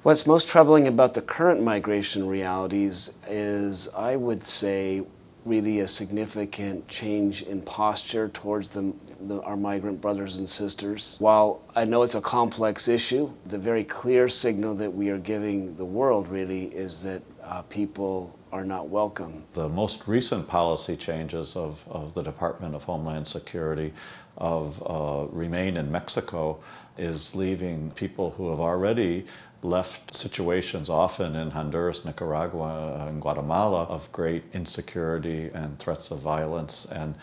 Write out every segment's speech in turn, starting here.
What's most troubling about the current migration realities is, I would say, really a significant change in posture towards our migrant brothers and sisters. While I know it's a complex issue, the very clear signal that we are giving the world really is that people are not welcome. The most recent policy changes of the Department of Homeland Security of Remain in Mexico is leaving people who have already left situations, often in Honduras, Nicaragua, and Guatemala, of great insecurity and threats of violence, and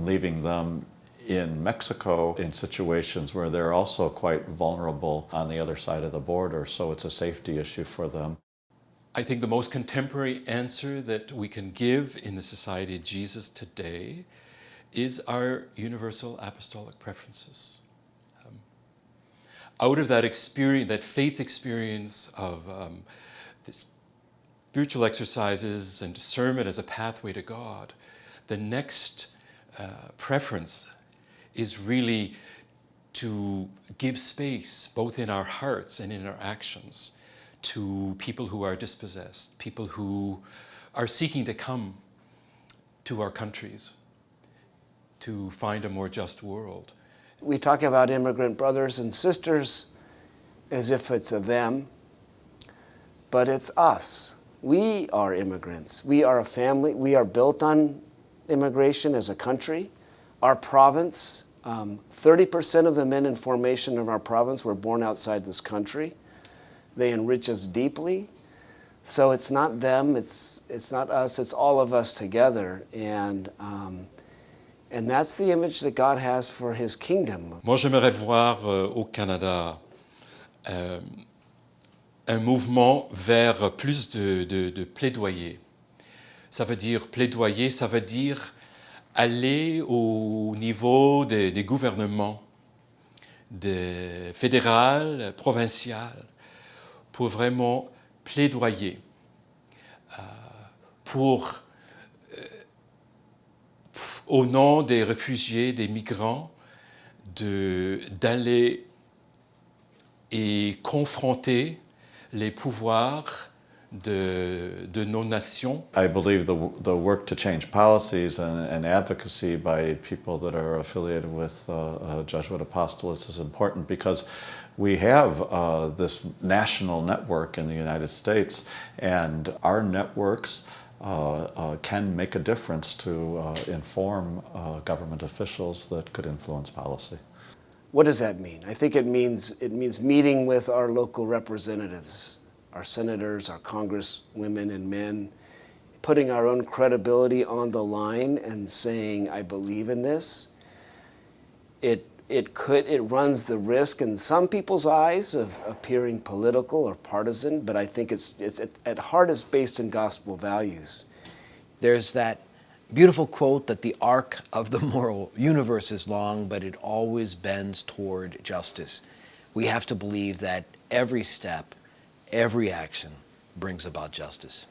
leaving them in Mexico in situations where they're also quite vulnerable on the other side of the border. So it's a safety issue for them. I think the most contemporary answer that we can give in the Society of Jesus today is our universal apostolic preferences. Out of that experience, that faith experience of this spiritual exercises and discernment as a pathway to God, the next preference is really to give space, both in our hearts and in our actions, to people who are dispossessed, people who are seeking to come to our countries to find a more just world. We talk about immigrant brothers and sisters as if it's a them, but it's us. We are immigrants. We are a family. We are built on immigration as a country. Our province, 30% of the men in formation of our province were born outside this country. They enrich us deeply. So it's not them, it's not us, it's all of us together. And that's the image that God has for His kingdom. Moi, j'aimerais voir au Canada un mouvement vers plus de plaidoyer. Ça veut dire plaidoyer, ça veut dire aller au niveau des gouvernements, fédéral, provincial, pour vraiment plaidoyer au nom des réfugiés, des migrants, d'aller et confronter les pouvoirs de nos nations. I believe the work to change policies and advocacy by people that are affiliated with Jesuit apostolates is important, because we have this national network in the United States, and our networks can make a difference to inform government officials that could influence policy. What does that mean? I think it means meeting with our local representatives, our senators, our congresswomen and men, putting our own credibility on the line and saying, I believe in this. It runs the risk in some people's eyes of appearing political or partisan, but I think it's at heart it's based in gospel values. There's that beautiful quote that the arc of the moral universe is long, but it always bends toward justice. We have to believe that every step, every action brings about justice.